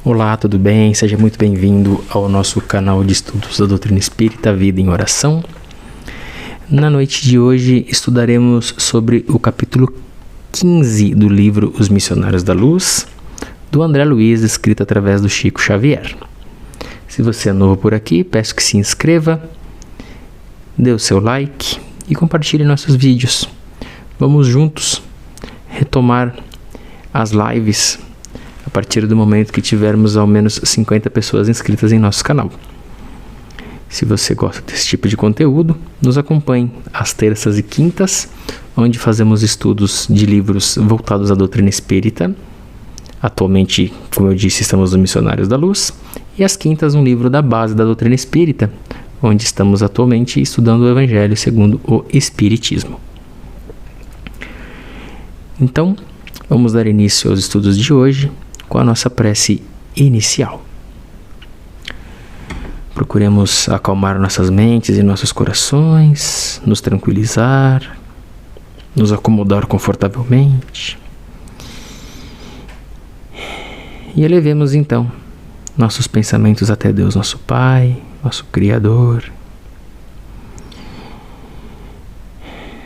Olá, tudo bem? Seja muito bem-vindo ao nosso canal de estudos da doutrina espírita, Vida em Oração. Na noite de hoje estudaremos sobre o capítulo 15 do livro Os Missionários da Luz, do André Luiz, escrito através do Chico Xavier. Se você é novo por aqui, peço que se inscreva, dê o seu like e compartilhe nossos vídeos. Vamos juntos retomar as lives a partir do momento que tivermos ao menos 50 pessoas inscritas em nosso canal. Se você gosta desse tipo de conteúdo, nos acompanhe às terças e quintas, onde fazemos estudos de livros voltados à doutrina espírita. Atualmente, como eu disse, estamos no Missionários da Luz, e às quintas um livro da base da doutrina espírita, onde estamos atualmente estudando o Evangelho segundo o Espiritismo. Então, vamos dar início aos estudos de hoje com a nossa prece inicial. Procuremos acalmar nossas mentes e nossos corações, nos tranquilizar, nos acomodar confortavelmente. E elevemos então nossos pensamentos até Deus, nosso Pai, nosso Criador.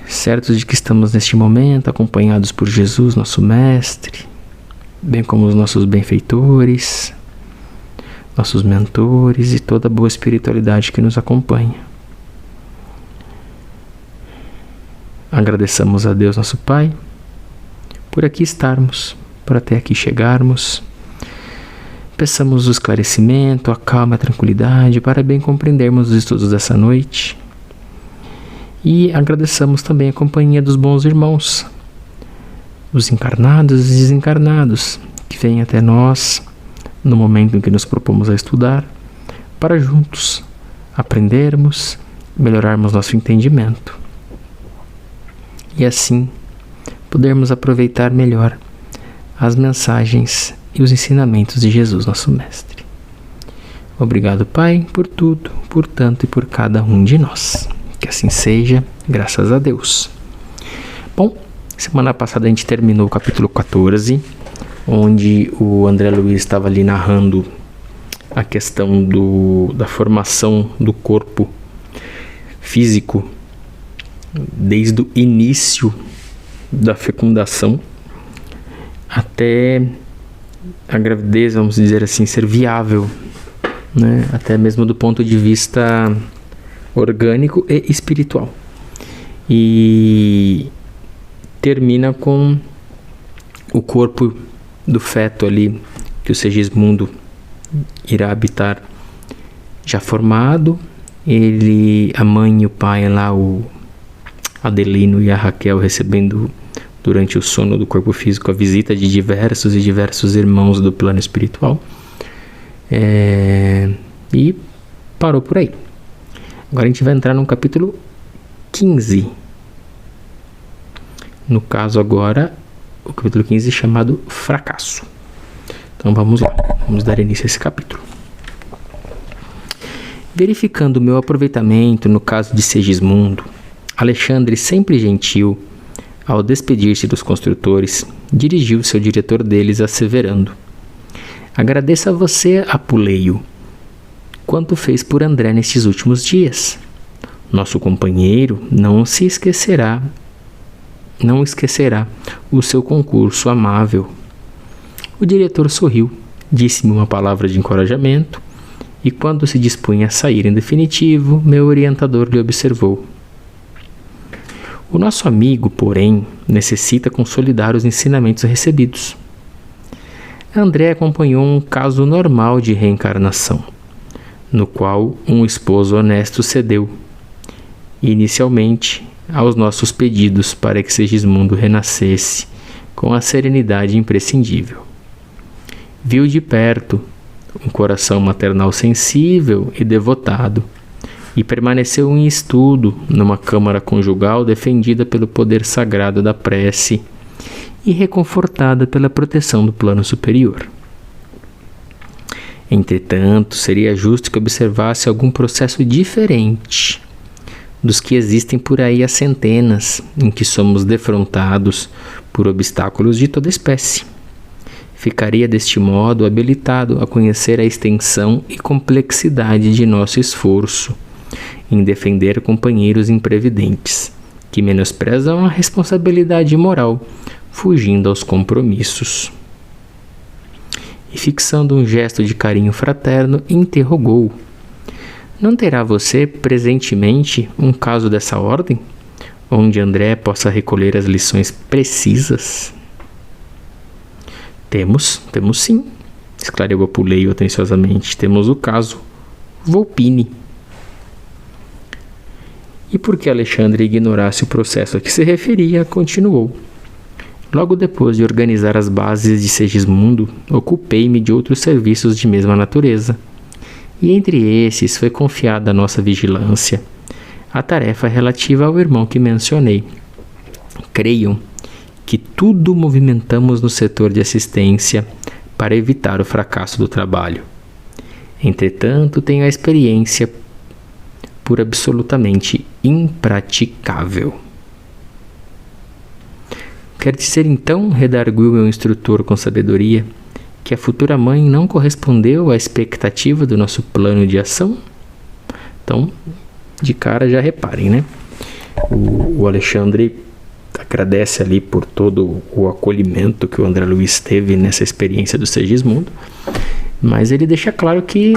Certos de que estamos neste momento acompanhados por Jesus, nosso Mestre, bem como os nossos benfeitores, nossos mentores e toda a boa espiritualidade que nos acompanha. Agradeçamos a Deus, nosso Pai, por aqui estarmos, por até aqui chegarmos. Peçamos o esclarecimento, a calma e a tranquilidade para bem compreendermos os estudos dessa noite. E agradeçamos também a companhia dos bons irmãos, os encarnados e desencarnados, que vêm até nós no momento em que nos propomos a estudar, para juntos aprendermos, melhorarmos nosso entendimento e assim podermos aproveitar melhor as mensagens e os ensinamentos de Jesus, nosso Mestre. Obrigado, Pai, por tudo, por tanto e por cada um de nós. Que assim seja, graças a Deus. Bom, semana passada a gente terminou o capítulo 14, onde o André Luiz estava ali narrando a questão da formação do corpo físico desde o início da fecundação até a gravidez, vamos dizer assim, ser viável, né? Até mesmo do ponto de vista orgânico e espiritual. E termina com o corpo do feto ali, que o Segismundo irá habitar já formado. A mãe e o pai lá, o Adelino e a Raquel, recebendo durante o sono do corpo físico a visita de diversos irmãos do plano espiritual. E parou por aí. Agora a gente vai entrar no capítulo 15. No caso agora, o capítulo 15 chamado Fracasso. Então vamos lá, vamos dar início a esse capítulo. Verificando o meu aproveitamento no caso de Segismundo, Alexandre, sempre gentil, ao despedir-se dos construtores, dirigiu-se ao diretor deles asseverando: agradeço a você, Apuleio, quanto fez por André nestes últimos dias. Nosso companheiro não esquecerá o seu concurso amável. O diretor sorriu, disse-me uma palavra de encorajamento, e quando se dispunha a sair em definitivo, meu orientador lhe observou: o nosso amigo, porém, necessita consolidar os ensinamentos recebidos. André acompanhou um caso normal de reencarnação, no qual um esposo honesto cedeu, inicialmente, aos nossos pedidos para que Segismundo renascesse com a serenidade imprescindível. Viu de perto um coração maternal sensível e devotado, e permaneceu em estudo numa câmara conjugal defendida pelo poder sagrado da prece e reconfortada pela proteção do plano superior. Entretanto, seria justo que observasse algum processo diferente dos que existem por aí há centenas, em que somos defrontados por obstáculos de toda espécie, ficaria deste modo habilitado a conhecer a extensão e complexidade de nosso esforço em defender companheiros imprevidentes, que menosprezam a responsabilidade moral, fugindo aos compromissos. E fixando um gesto de carinho fraterno, interrogou: não terá você, presentemente, um caso dessa ordem, onde André possa recolher as lições precisas? Temos sim, esclareceu Apuleio atenciosamente. Temos o caso Volpini. E porque Alexandre ignorasse o processo a que se referia, continuou: logo depois de organizar as bases de Segismundo, ocupei-me de outros serviços de mesma natureza. E entre esses foi confiada à nossa vigilância a tarefa relativa ao irmão que mencionei. Creiam que tudo movimentamos no setor de assistência para evitar o fracasso do trabalho. Entretanto, tenho a experiência por absolutamente impraticável. Quer dizer então, redarguiu meu instrutor com sabedoria, que a futura mãe não correspondeu à expectativa do nosso plano de ação? Então, de cara já reparem, né? O Alexandre agradece ali por todo o acolhimento que o André Luiz teve nessa experiência do Segismundo, mas ele deixa claro que,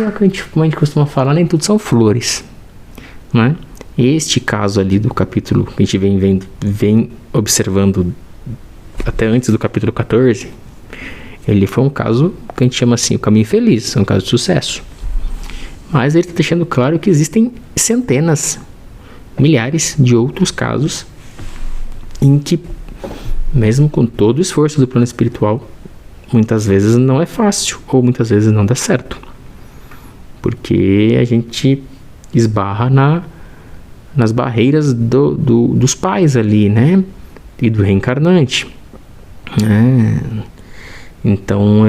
como a gente costuma falar, nem tudo são flores, né? Este caso ali do capítulo que a gente vem observando até antes do capítulo 14, ele foi um caso que a gente chama assim, o caminho feliz, um caso de sucesso. Mas ele está deixando claro que existem centenas, milhares de outros casos em que, mesmo com todo o esforço do plano espiritual, muitas vezes não é fácil, ou muitas vezes não dá certo. Porque a gente esbarra nas barreiras dos pais ali, né? E do reencarnante. Então,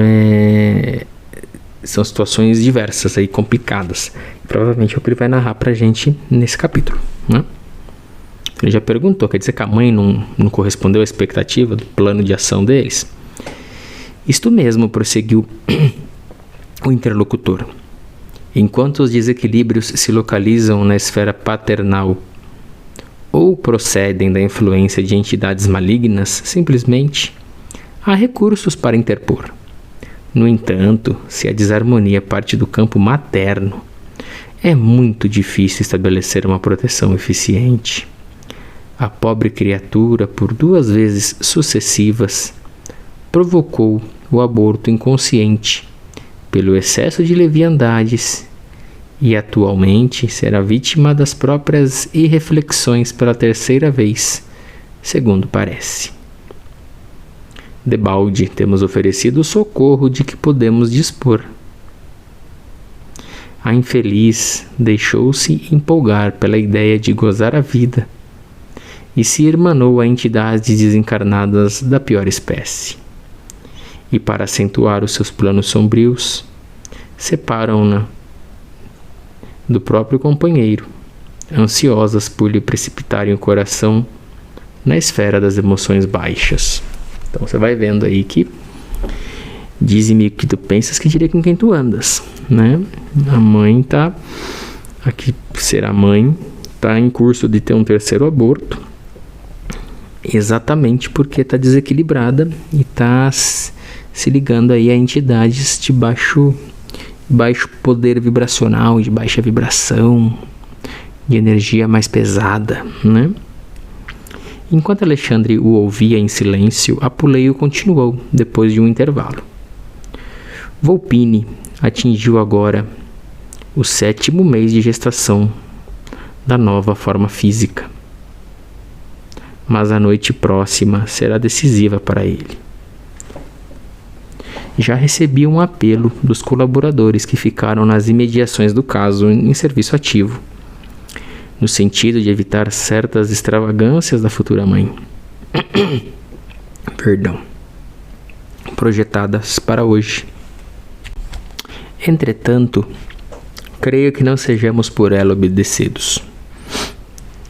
são situações diversas aí, complicadas. Provavelmente é o que ele vai narrar pra gente nesse capítulo, né? Ele já perguntou, quer dizer que a mãe não correspondeu à expectativa do plano de ação deles? Isto mesmo, prosseguiu o interlocutor. Enquanto os desequilíbrios se localizam na esfera paternal ou procedem da influência de entidades malignas, simplesmente há recursos para interpor. No entanto, se a desarmonia parte do campo materno, é muito difícil estabelecer uma proteção eficiente. A pobre criatura, por 2 vezes sucessivas, provocou o aborto inconsciente pelo excesso de leviandades e atualmente será vítima das próprias irreflexões pela 3ª vez, segundo parece. Debalde temos oferecido o socorro de que podemos dispor. A infeliz deixou-se empolgar pela ideia de gozar a vida e se irmanou a entidades desencarnadas da pior espécie. E para acentuar os seus planos sombrios, separam-na do próprio companheiro, ansiosas por lhe precipitarem o coração na esfera das emoções baixas. Então você vai vendo aí que dize-me o que tu pensas que direi com quem tu andas, né? A mãe tá aqui, ser a mãe tá em curso de ter um 3º aborto, exatamente porque tá desequilibrada e tá se ligando aí a entidades de baixo poder vibracional, de baixa vibração, de energia mais pesada, né? Enquanto Alexandre o ouvia em silêncio, Apuleio continuou, depois de um intervalo. Volpini atingiu agora o 7º mês de gestação da nova forma física. Mas a noite próxima será decisiva para ele. Já recebi um apelo dos colaboradores que ficaram nas imediações do caso em serviço ativo, no sentido de evitar certas extravagâncias da futura mãe. Projetadas para hoje. Entretanto, creio que não sejamos por ela obedecidos.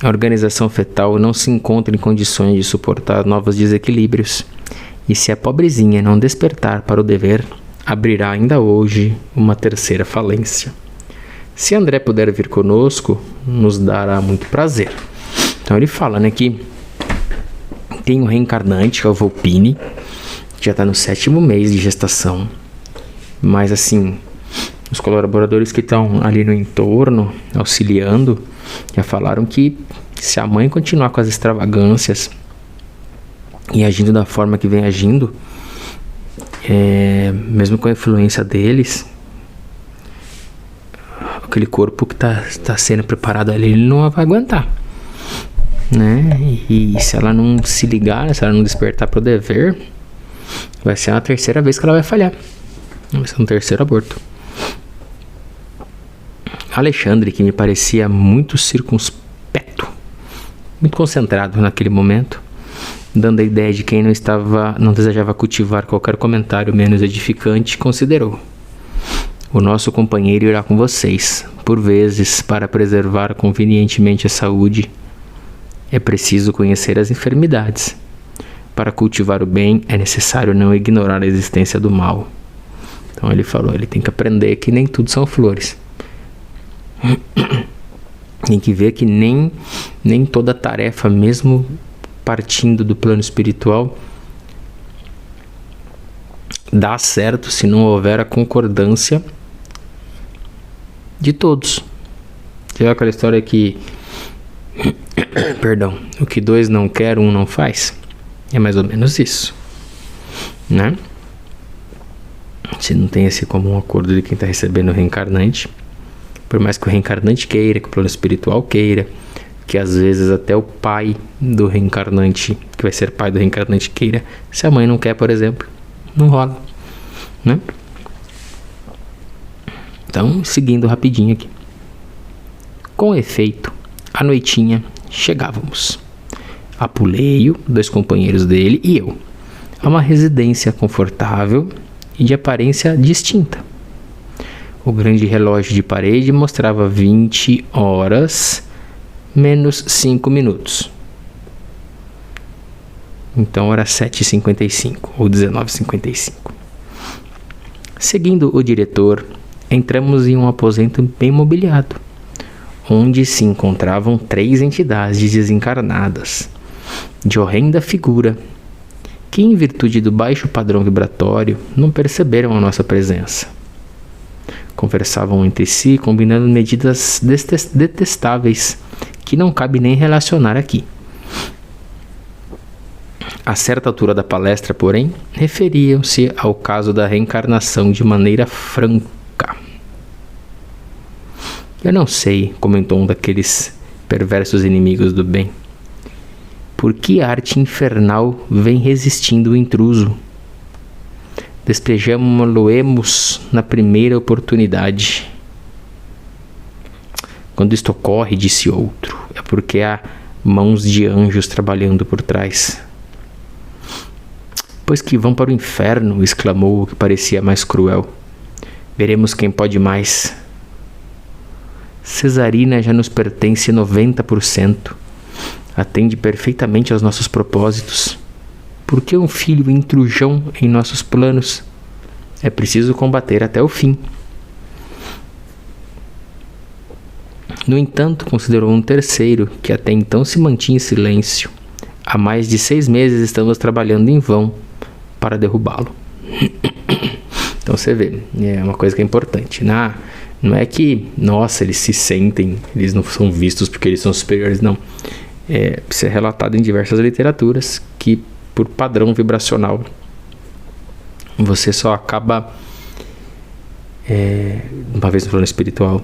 A organização fetal não se encontra em condições de suportar novos desequilíbrios, E se a pobrezinha não despertar para o dever, abrirá ainda hoje uma terceira falência. Se André puder vir conosco, nos dará muito prazer. Então ele fala, né, que tem um reencarnante, que é o Volpini, que já está no 7º mês de gestação. Mas assim, os colaboradores que estão ali no entorno, auxiliando, já falaram que se a mãe continuar com as extravagâncias e agindo da forma que vem agindo, mesmo com a influência deles, aquele corpo que está sendo preparado ali, ele não vai aguentar, né? E se ela não se ligar, se ela não despertar para o dever, vai ser a terceira vez que ela vai falhar. Vai ser um terceiro aborto. Alexandre, que me parecia muito circunspecto, muito concentrado naquele momento, dando a ideia de quem não desejava cultivar qualquer comentário menos edificante, considerou: o nosso companheiro irá com vocês. Por vezes, para preservar convenientemente a saúde, é preciso conhecer as enfermidades. Para cultivar o bem, é necessário não ignorar a existência do mal. Então ele falou, ele tem que aprender que nem tudo são flores. Tem que ver que nem toda tarefa, mesmo partindo do plano espiritual, dá certo se não houver a concordância de todos. Você viu aquela história que perdão, o que dois não querem, um não faz? É mais ou menos isso, né? Se não tem esse comum acordo de quem está recebendo o reencarnante, por mais que o reencarnante queira, que o plano espiritual queira, que às vezes até o pai do reencarnante, que vai ser pai do reencarnante, queira, se a mãe não quer, por exemplo, não rola, né? Então, seguindo rapidinho aqui. Com efeito, à noitinha chegávamos, Apuleio, 2 companheiros dele e eu, a uma residência confortável e de aparência distinta. O grande relógio de parede mostrava 20 horas menos 5 minutos. Então era 7h55 ou 19h55. Seguindo o diretor, entramos em um aposento bem mobiliado, onde se encontravam 3 entidades desencarnadas, de horrenda figura, que em virtude do baixo padrão vibratório não perceberam a nossa presença. Conversavam entre si, combinando medidas detestáveis, que não cabe nem relacionar aqui. A certa altura da palestra, porém, referiam-se ao caso da reencarnação de maneira franca. Eu não sei, comentou um daqueles perversos inimigos do bem, por que arte infernal vem resistindo o intruso? Despejamo-lo-emos na primeira oportunidade. Quando isto ocorre, disse outro, é porque há mãos de anjos trabalhando por trás. Pois que vão para o inferno, exclamou o que parecia mais cruel. Veremos quem pode mais. Cesarina já nos pertence 90%. Atende perfeitamente aos nossos propósitos. Por que um filho intrujão em nossos planos? É preciso combater até o fim. No entanto, considerou um terceiro, que até então se mantinha em silêncio. Há mais de 6 meses estamos trabalhando em vão para derrubá-lo. Então você vê, é uma coisa que é importante. Não é que, nossa, eles se sentem, eles não são vistos porque eles são superiores, não. Isso é relatado em diversas literaturas que, por padrão vibracional, você só acaba, uma vez no plano espiritual,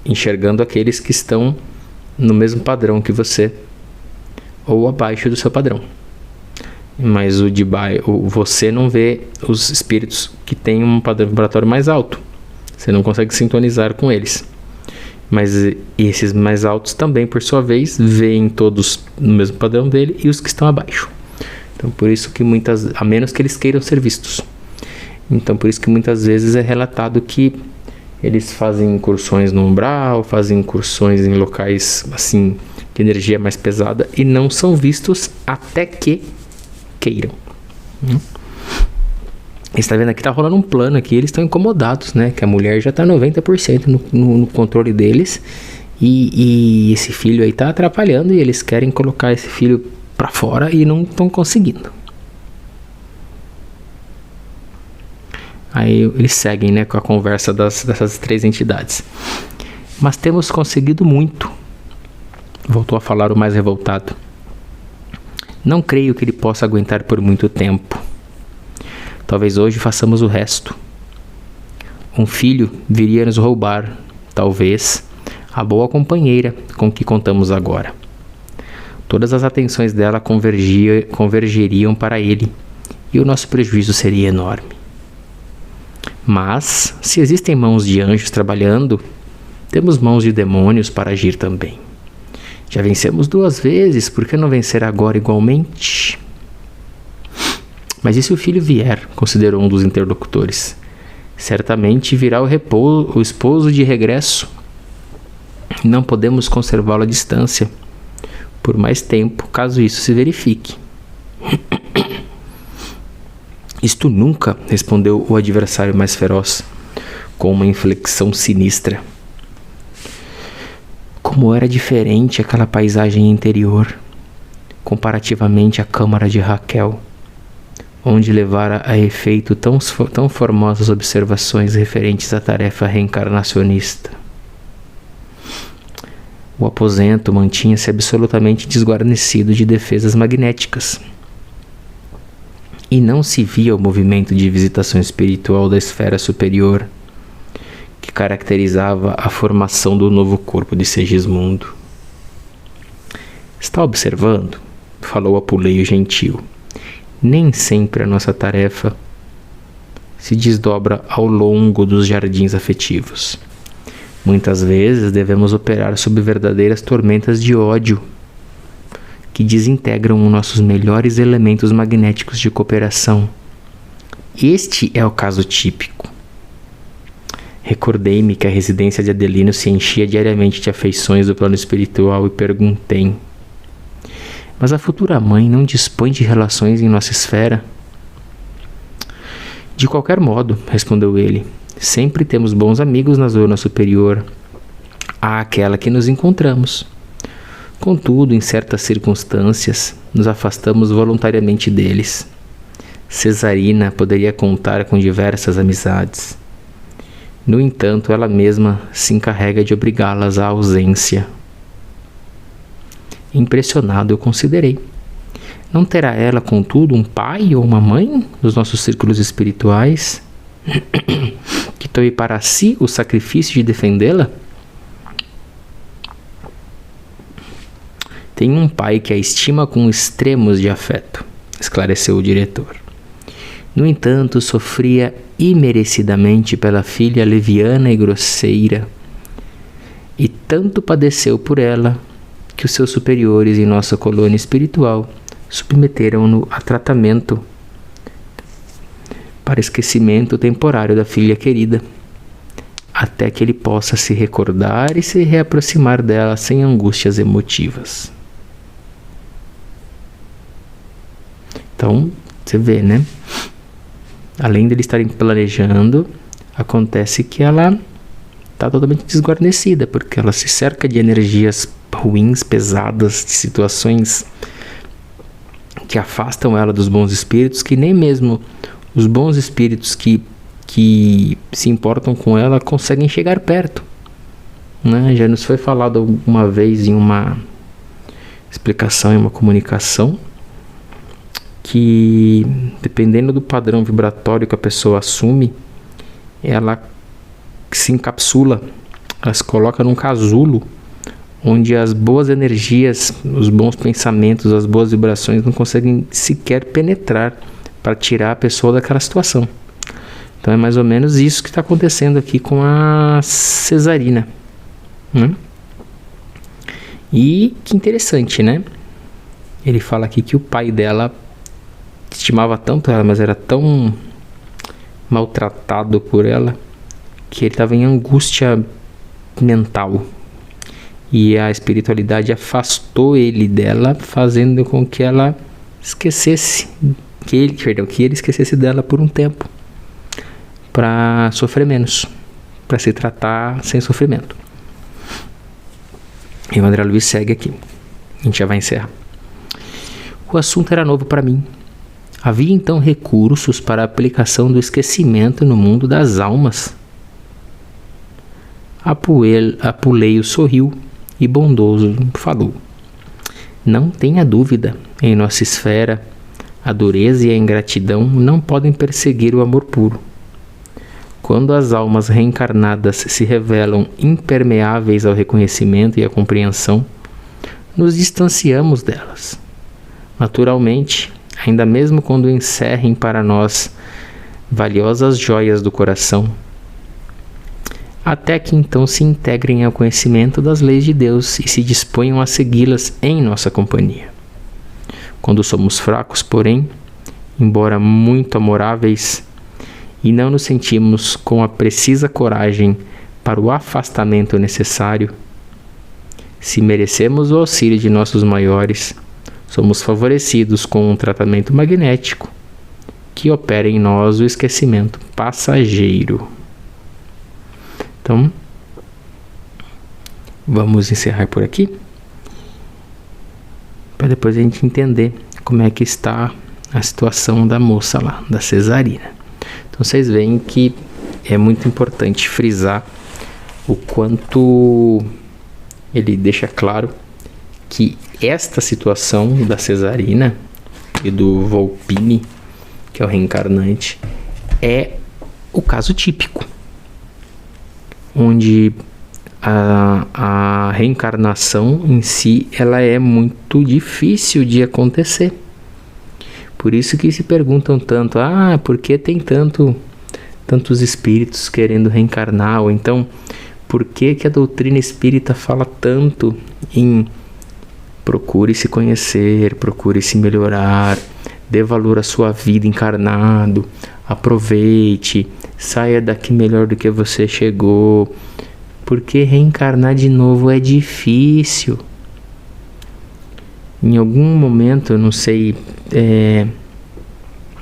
enxergando aqueles que estão no mesmo padrão que você ou abaixo do seu padrão. Mas você não vê os espíritos que têm um padrão vibratório mais alto. Você não consegue sintonizar com eles. Mas esses mais altos também, por sua vez, veem todos no mesmo padrão dele e os que estão abaixo. Então, por isso que a menos que eles queiram ser vistos. Então, por isso que muitas vezes é relatado que eles fazem incursões no umbral, fazem incursões em locais assim de energia mais pesada e não são vistos até que queiram. está vendo aqui, tá rolando um plano aqui, eles estão incomodados, né? Que a mulher já tá 90% no controle deles. E esse filho aí tá atrapalhando e eles querem colocar esse filho pra fora e não estão conseguindo. Aí eles seguem, né, com a conversa dessas 3 entidades. Mas temos conseguido muito. Voltou a falar o mais revoltado. Não creio que ele possa aguentar por muito tempo. Talvez hoje façamos o resto. Um filho viria nos roubar, talvez, a boa companheira com que contamos agora. Todas as atenções dela convergeriam para ele, e o nosso prejuízo seria enorme. Mas, se existem mãos de anjos trabalhando, temos mãos de demônios para agir também. Já vencemos 2 vezes, por que não vencer agora igualmente? Mas e se o filho vier? Considerou um dos interlocutores. Certamente virá o esposo de regresso. Não podemos conservá-lo à distância por mais tempo, caso isso se verifique. Isto nunca, respondeu o adversário mais feroz, com uma inflexão sinistra. Como era diferente aquela paisagem interior, comparativamente à câmara de Raquel, onde levara a efeito tão formosas observações referentes à tarefa reencarnacionista. O aposento mantinha-se absolutamente desguarnecido de defesas magnéticas, e não se via o movimento de visitação espiritual da esfera superior que caracterizava a formação do novo corpo de Segismundo. Está observando? Falou Apuleio gentil. Nem sempre a nossa tarefa se desdobra ao longo dos jardins afetivos. Muitas vezes devemos operar sob verdadeiras tormentas de ódio que desintegram os nossos melhores elementos magnéticos de cooperação. Este é o caso típico. Recordei-me que a residência de Adelino se enchia diariamente de afeições do plano espiritual e perguntei: mas a futura mãe não dispõe de relações em nossa esfera? De qualquer modo, respondeu ele, sempre temos bons amigos na zona superior àquela que nos encontramos. Contudo, em certas circunstâncias, nos afastamos voluntariamente deles. Cesarina poderia contar com diversas amizades. No entanto, ela mesma se encarrega de obrigá-las à ausência. Impressionado, eu considerei. Não terá ela, contudo, um pai ou uma mãe nos nossos círculos espirituais que tome para si o sacrifício de defendê-la? Tem um pai que a estima com extremos de afeto, esclareceu o diretor. No entanto, sofria imerecidamente pela filha leviana e grosseira, e tanto padeceu por ela que os seus superiores em nossa colônia espiritual submeteram-no a tratamento para esquecimento temporário da filha querida, até que ele possa se recordar e se reaproximar dela sem angústias emotivas. Então, você vê, né? Além de eles estarem planejando, acontece que ela está totalmente desguarnecida, porque ela se cerca de energias ruins, pesadas, de situações que afastam ela dos bons espíritos, que nem mesmo os bons espíritos que se importam com ela conseguem chegar perto, né? Já nos foi falado uma vez em uma explicação, em uma comunicação, que dependendo do padrão vibratório que a pessoa assume, ela se encapsula, ela se coloca num casulo onde as boas energias, os bons pensamentos, as boas vibrações não conseguem sequer penetrar para tirar a pessoa daquela situação. Então é mais ou menos isso que está acontecendo aqui com a Cesarina, né? E que interessante, né? Ele fala aqui que o pai dela estimava tanto ela, mas era tão maltratado por ela, que ele estava em angústia mental. E a espiritualidade afastou ele dela, fazendo com que ela esquecesse, que ele esquecesse dela por um tempo. para sofrer menos, para se tratar sem sofrimento. E o André Luiz segue aqui. A gente já vai encerrar. O assunto era novo para mim. Havia então recursos para a aplicação do esquecimento no mundo das almas. Apuleio sorriu e bondoso falou: não tenha dúvida, em nossa esfera, a dureza e a ingratidão não podem perseguir o amor puro. Quando as almas reencarnadas se revelam impermeáveis ao reconhecimento e à compreensão, nos distanciamos delas. Naturalmente, ainda mesmo quando encerrem para nós valiosas joias do coração, até que então se integrem ao conhecimento das leis de Deus e se disponham a segui-las em nossa companhia. Quando somos fracos, porém, embora muito amoráveis, e não nos sentimos com a precisa coragem para o afastamento necessário, se merecemos o auxílio de nossos maiores, somos favorecidos com um tratamento magnético que opera em nós o esquecimento passageiro. Então, vamos encerrar por aqui, para depois a gente entender como é que está a situação da moça lá, da Cesarina. Então, vocês veem que é muito importante frisar o quanto ele deixa claro que esta situação da Cesarina e do Volpini, que é o reencarnante, é o caso típico, onde a reencarnação em si ela é muito difícil de acontecer. Por isso que se perguntam tanto, por que tem tantos espíritos querendo reencarnar? Ou então, por que a doutrina espírita fala tanto em procure se conhecer, procure se melhorar, dê valor à sua vida encarnado, aproveite, saia daqui melhor do que você chegou? Porque reencarnar de novo é difícil. Em algum momento, eu não sei,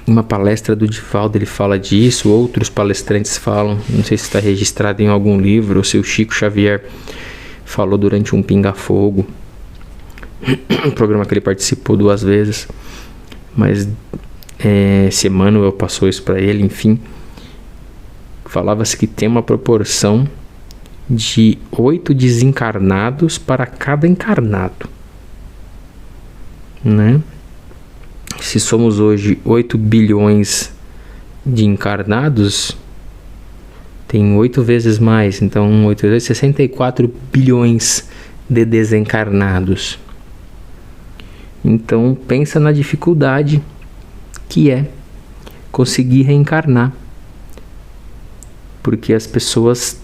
uma palestra do Divaldo ele fala disso, outros palestrantes falam, não sei se está registrado em algum livro, ou se o Chico Xavier falou durante um Pinga-Fogo, um programa que ele participou 2 vezes, mas se Emmanuel passou isso para ele, enfim, falava-se que tem uma proporção de 8 desencarnados para cada encarnado, né? Se somos hoje 8 bilhões de encarnados, tem 8 vezes mais, então 8 vezes 64 bilhões de desencarnados. Então pensa na dificuldade que é conseguir reencarnar, porque as pessoas,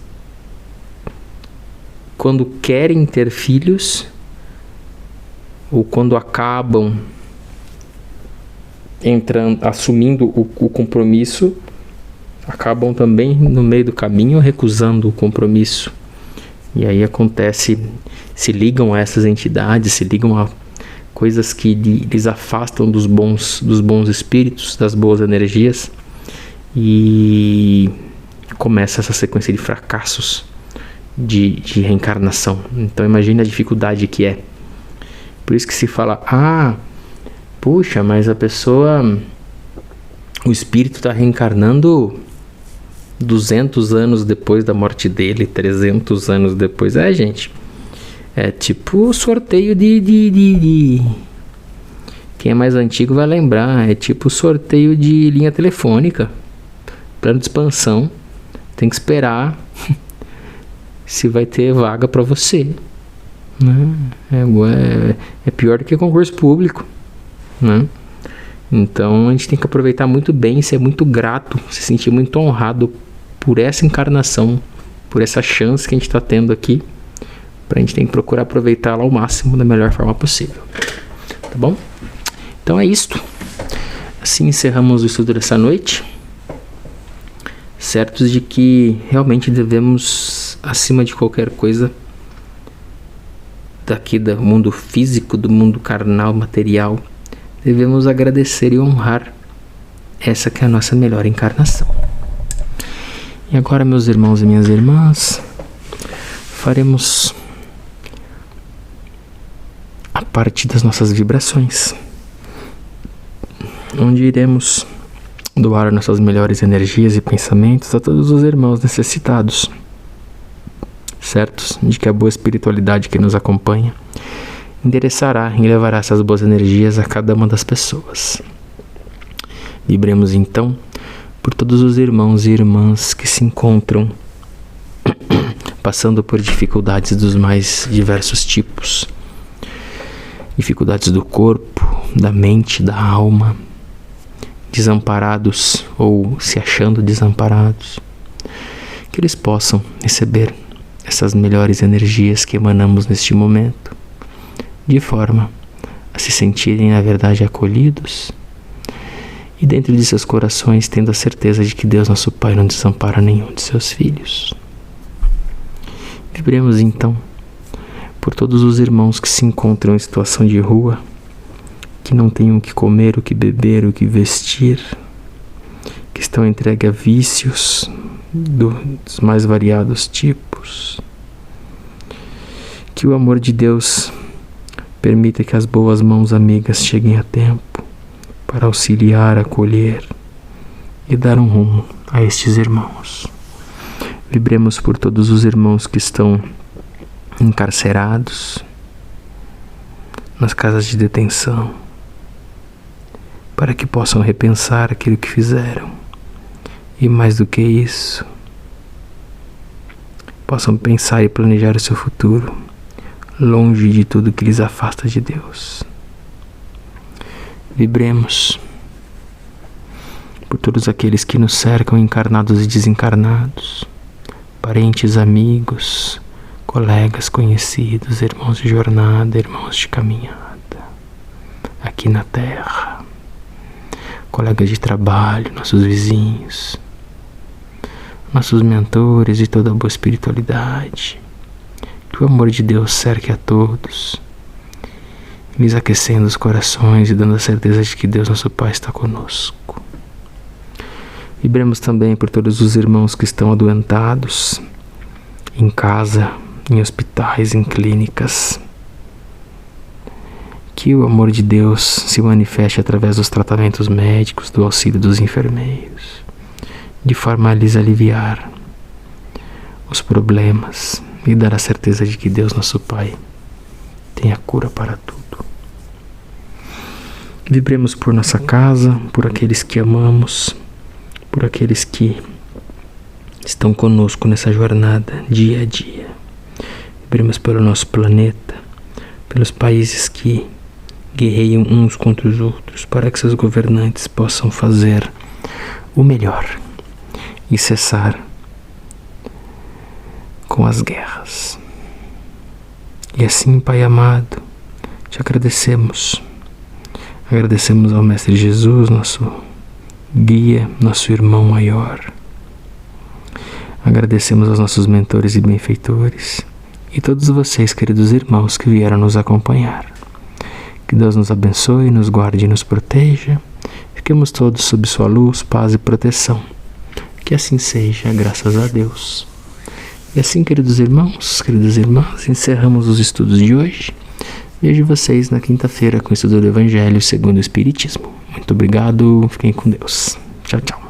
quando querem ter filhos, ou quando acabam assumindo o compromisso, acabam também no meio do caminho recusando o compromisso. E aí acontece, se ligam a essas entidades, se ligam a coisas que lhes afastam dos bons espíritos, das boas energias, e começa essa sequência de fracassos de reencarnação. Então imagine a dificuldade que é. Por isso que se fala, puxa, mas a pessoa, o espírito está reencarnando 200 anos depois da morte dele, 300 anos depois. Gente, é tipo sorteio de... Quem é mais antigo vai lembrar, é tipo sorteio de linha telefônica, plano de expansão. Tem que esperar se vai ter vaga para você, né? É pior do que concurso público, né? Então a gente tem que aproveitar muito bem, ser muito grato, se sentir muito honrado por essa encarnação, por essa chance que a gente está tendo aqui. A gente tem que procurar aproveitá-la ao máximo, da melhor forma possível, tá bom? Então é isto. Assim encerramos o estudo dessa noite, certos de que realmente devemos, acima de qualquer coisa, daqui do mundo físico, do mundo carnal, material, devemos agradecer e honrar essa que é a nossa melhor encarnação. E agora, meus irmãos e minhas irmãs, faremos a parte das nossas vibrações, onde iremos doar nossas melhores energias e pensamentos a todos os irmãos necessitados, certos de que a boa espiritualidade que nos acompanha endereçará e levará essas boas energias a cada uma das pessoas. Vibremos então por todos os irmãos e irmãs que se encontram passando por dificuldades dos mais diversos tipos. Dificuldades do corpo, da mente, da alma, desamparados ou se achando desamparados. Que eles possam receber essas melhores energias que emanamos neste momento, de forma a se sentirem, na verdade, acolhidos e dentro de seus corações tendo a certeza de que Deus, nosso Pai, não desampara nenhum de seus filhos. Vibremos então por todos os irmãos que se encontram em situação de rua, que não têm o que comer, o que beber, o que vestir, que estão entregues a vícios dos mais variados tipos. Que o amor de Deus permita que as boas mãos amigas cheguem a tempo para auxiliar, acolher e dar um rumo a estes irmãos. Vibremos por todos os irmãos que estão encarcerados nas casas de detenção, para que possam repensar aquilo que fizeram e, mais do que isso, possam pensar e planejar o seu futuro longe de tudo que lhes afasta de Deus. Vibremos por todos aqueles que nos cercam, encarnados e desencarnados, parentes, amigos, colegas, conhecidos, irmãos de jornada, irmãos de caminhada, aqui na Terra, colegas de trabalho, nossos vizinhos, nossos mentores e toda a boa espiritualidade. Que o amor de Deus cerque a todos, lhes aquecendo os corações e dando a certeza de que Deus, nosso Pai, está conosco. Vibremos também por todos os irmãos que estão adoentados, em casa, em hospitais, em clínicas. Que o amor de Deus se manifeste através dos tratamentos médicos, do auxílio dos enfermeiros, de forma a lhes aliviar os problemas e dar a certeza de que Deus, nosso Pai, tem a cura para tudo. Vibremos por nossa casa, por aqueles que amamos, por aqueles que estão conosco nessa jornada dia a dia. Vibremos pelo nosso planeta, pelos países que guerreiam uns contra os outros, para que seus governantes possam fazer o melhor e cessar com as guerras. E assim, Pai amado, te agradecemos. Agradecemos ao Mestre Jesus, nosso guia, nosso irmão maior. Agradecemos aos nossos mentores e benfeitores e todos vocês, queridos irmãos, que vieram nos acompanhar. Que Deus nos abençoe, nos guarde e nos proteja. Fiquemos todos sob sua luz, paz e proteção. Que assim seja, graças a Deus. E assim, queridos irmãos, queridas irmãs, encerramos os estudos de hoje. Vejo vocês na quinta-feira com o estudo do Evangelho segundo o Espiritismo. Muito obrigado, fiquem com Deus. Tchau, tchau.